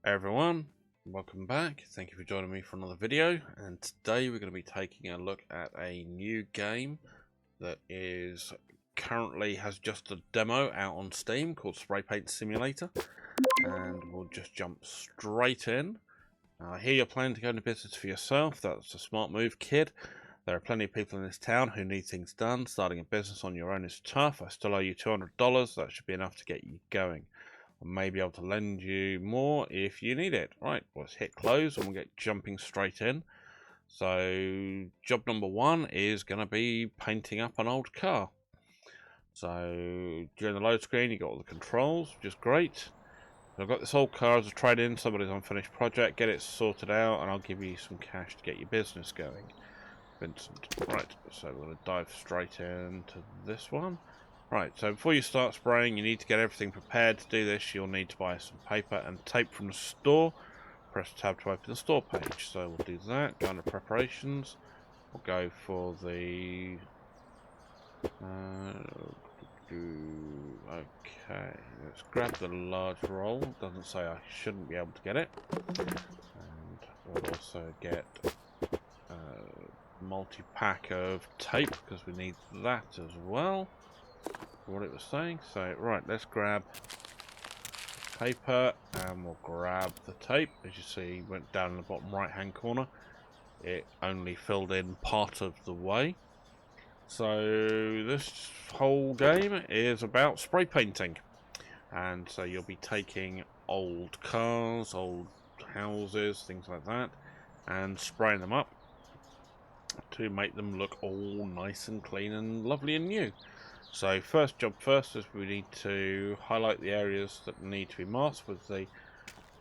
Everyone, welcome back. Thank you for joining me for another video, and today we're going to be taking a look at a new game that is currently has just a demo out on Steam called Spray Paint Simulator, and we'll just jump straight in. I hear you're planning to go into business for yourself. That's a smart move, kid. There are plenty of people in this town who need things done. Starting a business on your own is tough. I still owe you $200. That should be enough to get you going. I may be able to lend you more if you need it. Right, let's hit close and we'll get jumping straight in. So, job number one is going to be painting up an old car. So, during the load screen, you got all the controls, which is great. I've got this old car as a trade-in, somebody's unfinished project. Get it sorted out, and I'll give you some cash to get your business going. Vincent. Right, so we're going to dive straight into this one. Right, so before you start spraying, you need to get everything prepared. To do this, you'll need to buy some paper and tape from the store. Press tab to open the store page. So we'll do that. Go under preparations. We'll go for the... okay, let's grab the large roll. Doesn't say I shouldn't be able to get it. And we'll also get multi-pack of tape because we need that as well. What it was saying. So right, let's grab paper and we'll grab the tape. As you see, went down in the bottom right hand corner. It only filled in part of the way. So this whole game is about spray painting, and so you'll be taking old cars, old houses, things like that, and spraying them up to make them look all nice and clean and lovely and new. So first job first is we need to highlight the areas that need to be masked with the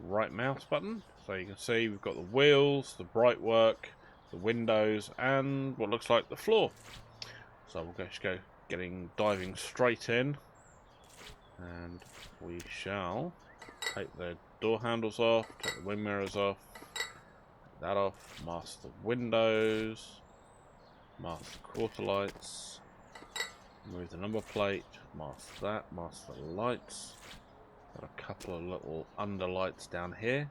right mouse button. So you can see we've got the wheels, the bright work, the windows, and what looks like the floor. So we'll just go diving straight in, and we shall take the door handles off, take the wind mirrors off, take that off, mask the windows, mask the quarter lights, move the number plate, mask that, mask the lights. Got a couple of little underlights down here.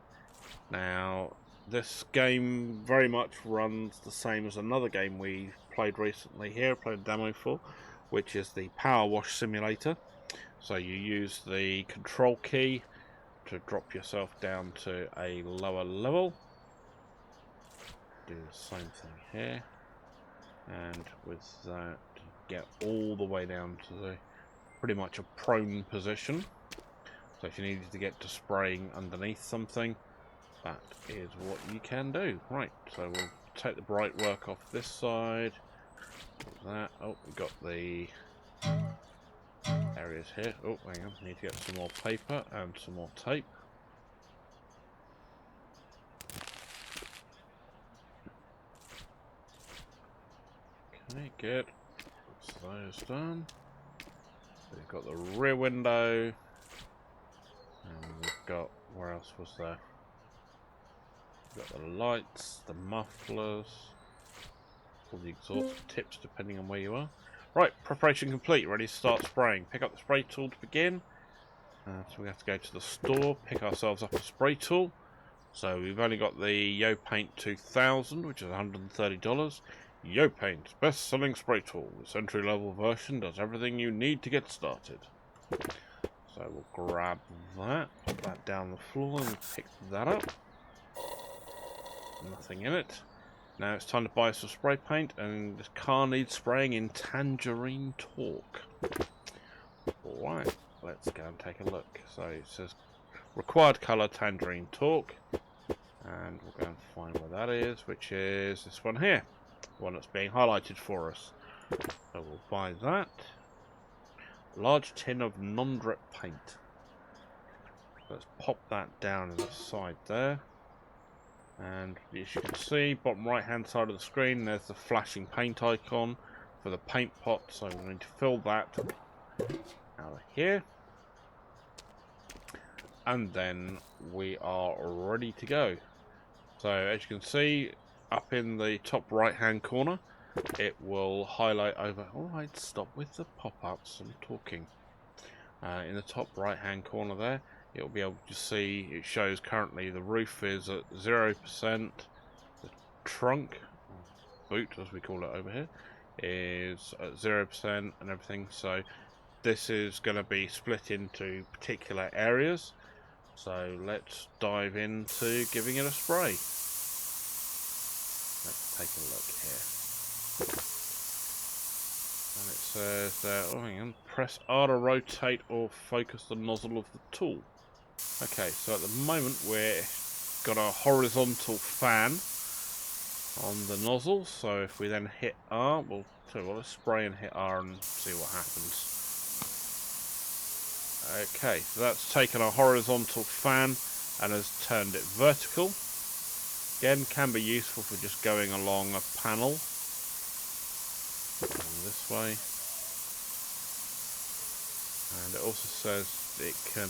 Now, this game very much runs the same as another game we played recently here, played a demo for, which is the Power Wash Simulator. So you use the control key to drop yourself down to a lower level. Do the same thing here. And with that, get all the way down to the pretty much a prone position. So if you needed to get to spraying underneath something, that is what you can do. Right, so we'll take the bright work off this side. That. Oh, we've got the areas here. Oh, hang on, need to get some more paper and some more tape. Okay, good. That's those done. We've got the rear window. And we've got, where else was there? We've got the lights, the mufflers, all the exhaust tips depending on where you are. Right, preparation complete, ready to start spraying. Pick up the spray tool to begin. So we have to go to the store, pick ourselves up a spray tool. So we've only got the Yo Paint 2000, which is $130. Yo Paint, best selling spray tool. This entry level version does everything you need to get started. So we'll grab that, put that down the floor and pick that up. Nothing in it. Now it's time to buy some spray paint, and this car needs spraying in Tangerine Talk. Alright, let's go and take a look. So it says required colour Tangerine Talk, and we'll go and find where that is, which is this one here, the one that's being highlighted for us. So we'll buy that. Large tin of non-drip paint. Let's pop that down in the side there. And as you can see, bottom right hand side of the screen, there's the flashing paint icon for the paint pot. So we're going to fill that out of here. And then we are ready to go. So as you can see, up in the top right hand corner, it will highlight over. Alright, stop with the pop-ups and talking. In the top right hand corner there, you'll be able to see it shows currently the roof is at 0%, the trunk, boot as we call it over here, is at 0% and everything. So this is going to be split into particular areas. So let's dive into giving it a spray. Let's take a look here. And it says that, oh hang on, press R to rotate or focus the nozzle of the tool. Okay, so at the moment we've got a horizontal fan on the nozzle, so if we then hit R, well, let's spray and hit R and see what happens. Okay, so that's taken a horizontal fan and has turned it vertical. Again, can be useful for just going along a panel. This way. And it also says it can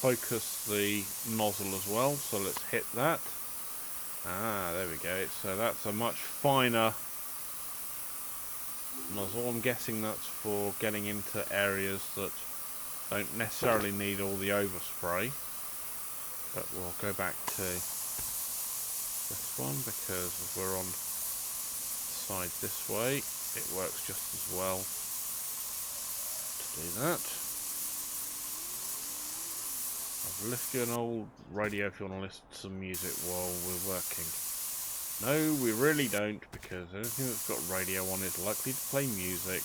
focus the nozzle as well, so let's hit that. Ah, there we go. So that's a much finer nozzle. I'm guessing that's for getting into areas that don't necessarily need all the overspray. But we'll go back to this one because as we're on the side this way, it works just as well to do that. I've left you an old radio if you want to listen to some music while we're working. No, we really don't, because anything that's got radio on is likely to play music,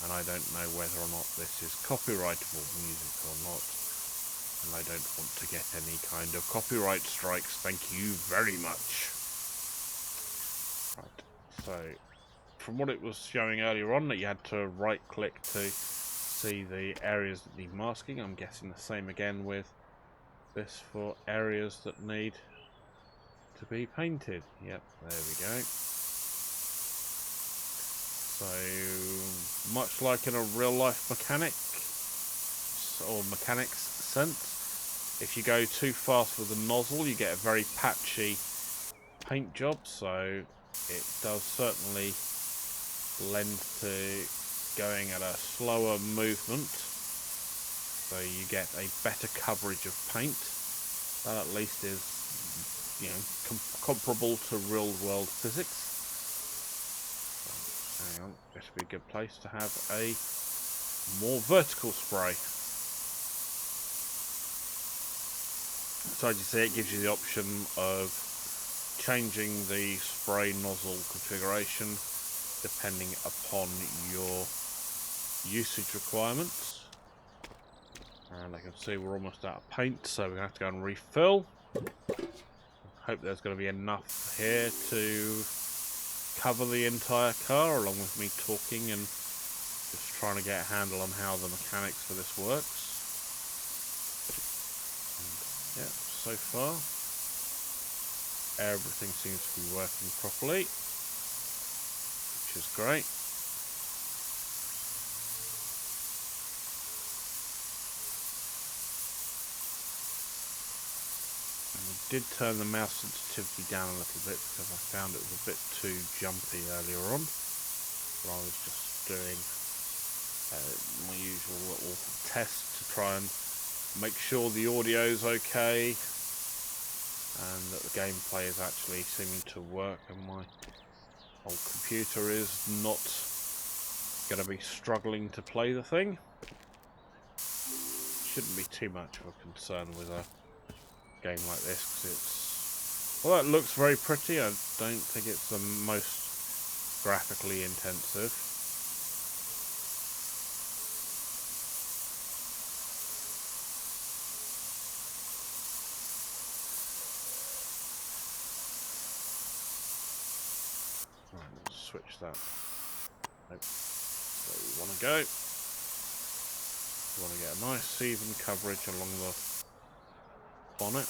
and I don't know whether or not this is copyrightable music or not, and I don't want to get any kind of copyright strikes, thank you very much. Right, so from what it was showing earlier on, that you had to right click to see the areas that need masking. I'm guessing the same again with this for areas that need to be painted. Yep, there we go. So much like in a real life mechanic or mechanics sense, if you go too fast with the nozzle you get a very patchy paint job, so it does certainly lend to going at a slower movement, so you get a better coverage of paint. That at least is, you know, comparable to real world physics. So, hang on, this would be a good place to have a more vertical spray. So as you see, it gives you the option of changing the spray nozzle configuration depending upon your usage requirements. And I can see we're almost out of paint, so we're going to have to go and refill. Hope there's going to be enough here to cover the entire car, along with me talking and just trying to get a handle on how the mechanics for this works. And yeah, so far everything seems to be working properly, which is great. And I did turn the mouse sensitivity down a little bit because I found it was a bit too jumpy earlier on. So I was just doing my usual little test to try and make sure the audio's okay and that the gameplay is actually seeming to work, and my old computer is not going to be struggling to play the thing. Shouldn't be too much of a concern with a game like this, because it's, well, that looks very pretty. I don't think it's the most graphically intensive. Right, let's switch that. Nope. Where we want to go. We want to get a nice even coverage along the bonnet.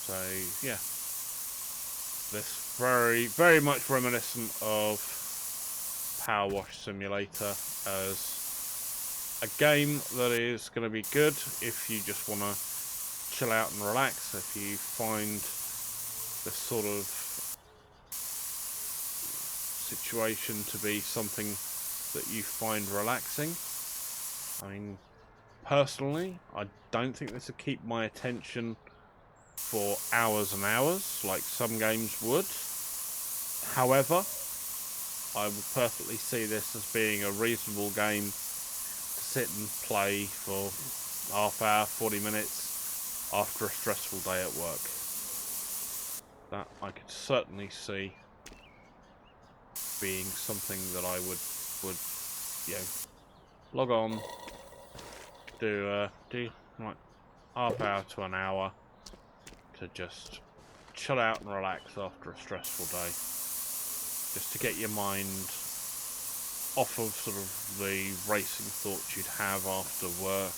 So yeah, this very much reminiscent of Power Wash Simulator as a game that is going to be good if you just want to chill out and relax, if you find this sort of situation to be something that you find relaxing. I mean, personally, I don't think this will keep my attention for hours and hours like some games would. However, I would perfectly see this as being a reasonable game to sit and play for half hour, 40 minutes after a stressful day at work. That I could certainly see being something that I would you know, log on, do like half hour to an hour to just chill out and relax after a stressful day, just to get your mind off of sort of the racing thoughts you'd have after work,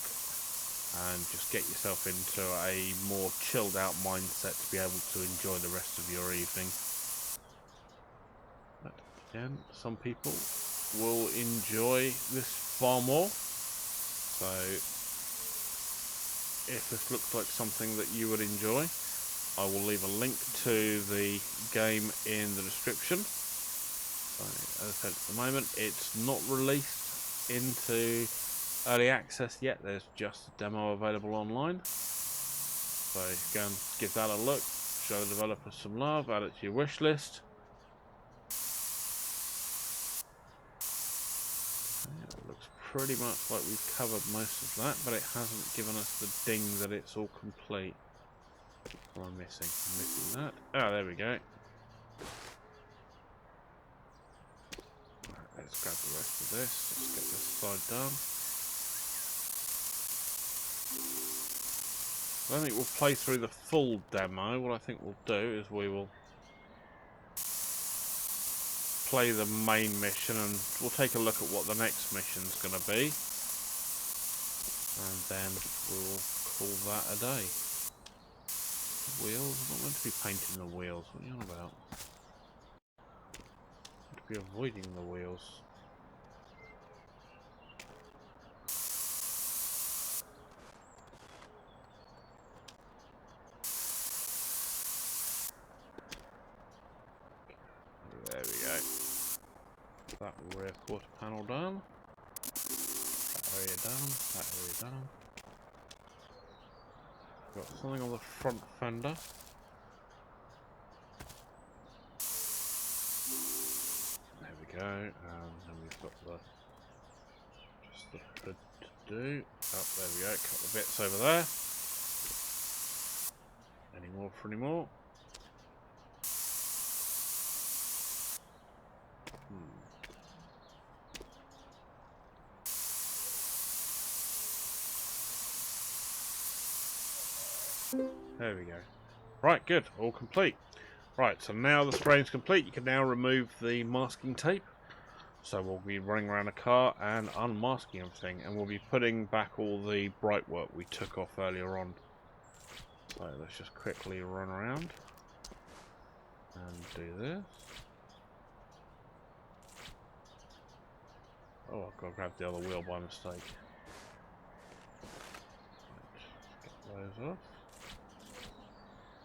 and just get yourself into a more chilled out mindset to be able to enjoy the rest of your evening. But again, some people will enjoy this far more, so if this looks like something that you would enjoy, I will leave a link to the game in the description. So, as I said, at the moment it's not released into early access yet, there's just a demo available online. So go and give that a look, show the developers some love, add it to your wish list. Yeah, it looks pretty much like we've covered most of that, but it hasn't given us the ding that it's all complete. What am I missing? I'm missing that. Oh, there we go. Right, let's grab the rest of this. Let's get this side done. I don't think we'll play through the full demo. What I think we'll do is we will play the main mission and we'll take a look at what the next mission's going to be. And then we'll call that a day. Wheels? I'm not meant to be painting the wheels. What are you on about? I'm meant to be avoiding the wheels. There we go. That rear quarter panel done. That area done. That area done. Got something on the front fender. There we go. And then we've got just the hood to do. Oh, there we go. A couple of bits over there. Any more for any more? There we go. Right, good. All complete. Right, so now the spraying's complete. You can now remove the masking tape. So we'll be running around a car and unmasking everything, and we'll be putting back all the bright work we took off earlier on. So let's just quickly run around and do this. Oh, I've got to grab the other wheel by mistake. Right, get those off.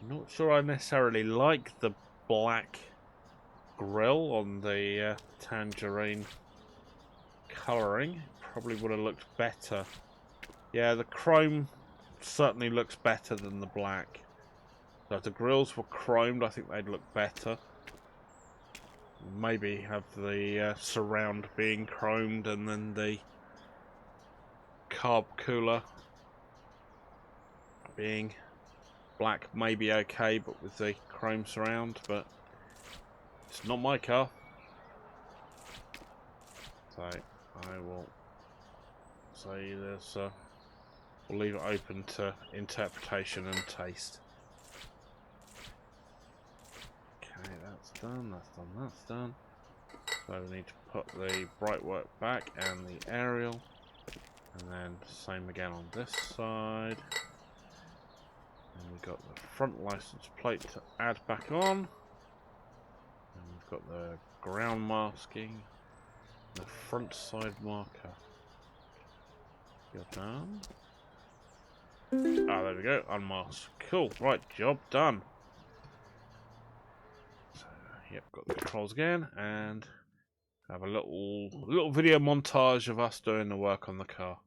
Not sure I necessarily like the black grille on the tangerine colouring. Probably would have looked better. Yeah, the chrome certainly looks better than the black. So if the grills were chromed, I think they'd look better. Maybe have the surround being chromed and then the carb cooler being black may be okay, but with the chrome surround, but it's not my car. So I will say there's we'll leave it open to interpretation and taste. Okay, that's done, that's done, that's done. So we need to put the bright work back and the aerial, and then same again on this side. And we've got the front license plate to add back on. And we've got the ground masking, the front side marker. You're done. Ah, there we go. Unmask. Cool. Right, job done. So, yep, got the controls again, and have a little video montage of us doing the work on the car.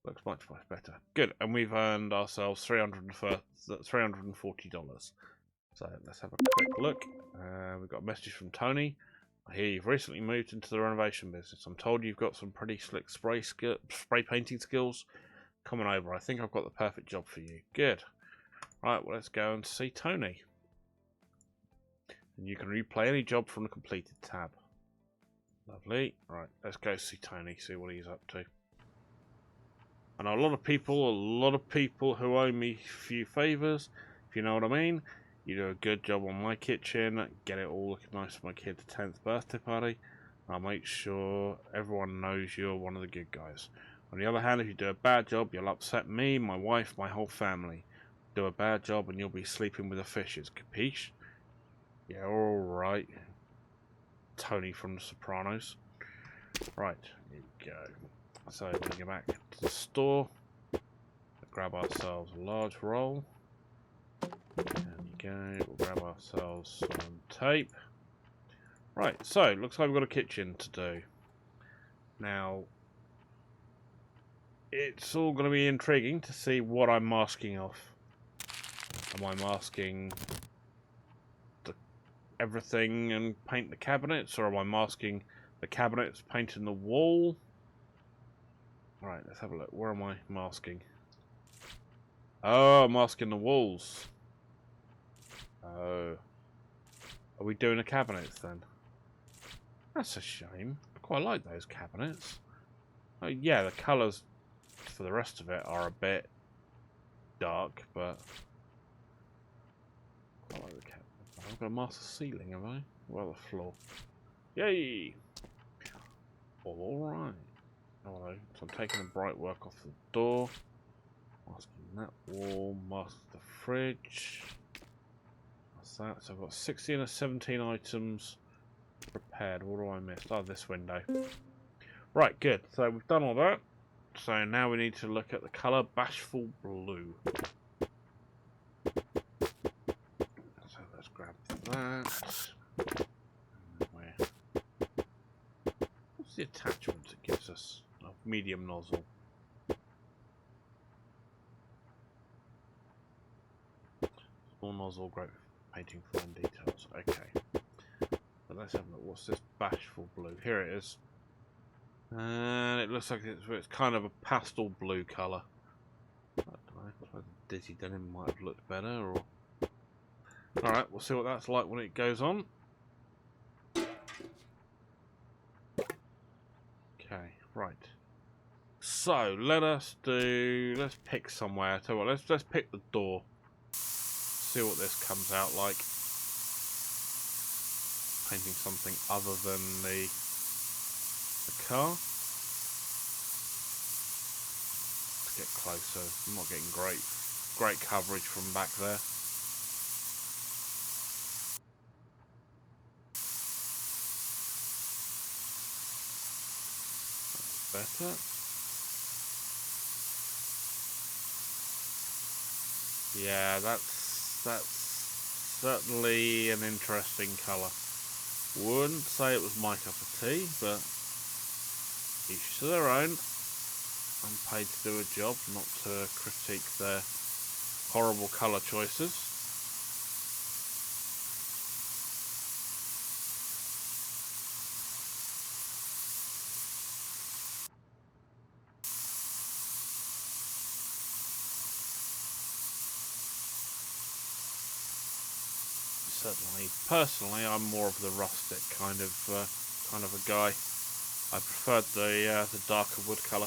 Looks much better. Good, and we've earned ourselves $340. So let's have a quick look. We've got a message from Tony. I hear you've recently moved into the renovation business. I'm told you've got some pretty slick spray painting skills. Coming over. I think I've got the perfect job for you. Good. Right, well, let's go and see Tony. And you can replay any job from the completed tab. Lovely. Right, let's go see Tony, see what he's up to. And a lot of people who owe me a few favours, if you know what I mean. You do a good job on my kitchen, get it all looking nice for my kid's 10th birthday party. I'll make sure everyone knows you're one of the good guys. On the other hand, if you do a bad job, you'll upset me, my wife, my whole family. Do a bad job and you'll be sleeping with the fishes, capiche? Yeah, alright. Tony from The Sopranos. Right, here we go. So we're going to go back to the store, grab ourselves a large roll. There we go, we'll grab ourselves some tape. Right, so looks like we've got a kitchen to do. Now, it's all going to be intriguing to see what I'm masking off. Am I masking everything and paint the cabinets, or am I masking the cabinets, painting the wall? Right, let's have a look. Where am I masking? Oh, I'm masking the walls. Oh. Are we doing the cabinets then? That's a shame. I quite like those cabinets. Oh, yeah, the colours for the rest of it are a bit dark, but I like the cabinets. I've got to mask the ceiling, have I? Well, the floor. Yay! Alright. Hello. So I'm taking the bright work off the door. Masking that wall. Mask the fridge. What's that? So I've got 16 or 17 items prepared. What do I miss? Oh, this window. Right, good. So we've done all that. So now we need to look at the colour Bashful Blue. So let's grab that. Where? What's the attachment it gives us? Oh, medium nozzle. Small nozzle, great painting fine details. Okay. But let's have a look. What's this Bashful Blue? Here it is. And it looks like it's kind of a pastel blue colour. I don't know. I suppose Dizzy Denim might have looked better. Or alright, we'll see what that's like when it goes on. Okay, right. So let's pick somewhere. So let's pick the door. See what this comes out like. Painting something other than the car. Let's get closer. I'm not getting great coverage from back there. That's better. Yeah, that's certainly an interesting colour. Wouldn't say it was my cup of tea, but each to their own. I'm paid to do a job, not to critique their horrible colour choices. Certainly, personally, I'm more of the rustic kind of a guy. I preferred the darker wood colour.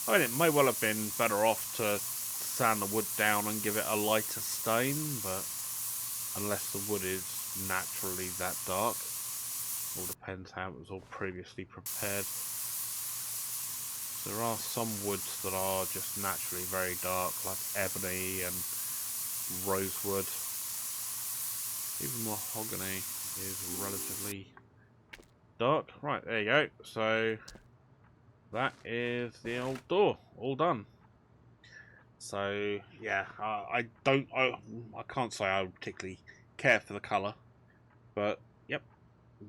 I mean, it may well have been better off to sand the wood down and give it a lighter stain, but unless the wood is naturally that dark, all depends how it was all previously prepared. There are some woods that are just naturally very dark, like ebony and rosewood. Even mahogany is relatively dark. Right, there you go. So that is the old door, all done. So yeah, I can't say I particularly care for the colour, but yep,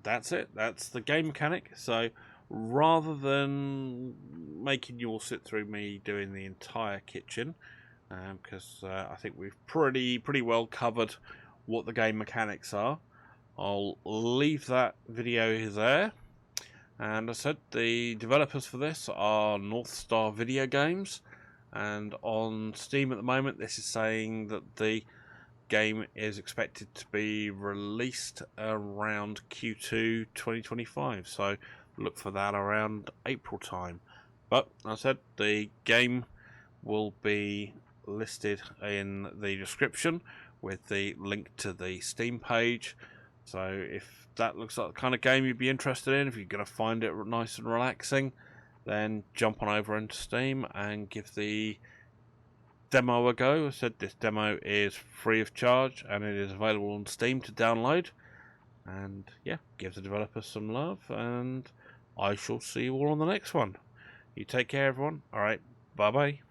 that's it. That's the game mechanic. So rather than making you all sit through me doing the entire kitchen, because I think we've pretty well covered what the game mechanics are, I'll leave that video there. And as I said, the developers for this are North Star Video Games, and on Steam at the moment this is saying that the game is expected to be released around Q2 2025, so look for that around April time. But as I said, the game will be listed in the description with the link to the Steam page. So if that looks like the kind of game you'd be interested in, if you're going to find it nice and relaxing, then jump on over into Steam and give the demo a go. I said this demo is free of charge and it is available on Steam to download. And yeah, give the developers some love, and I shall see you all on the next one. You take care, everyone. Alright, bye bye.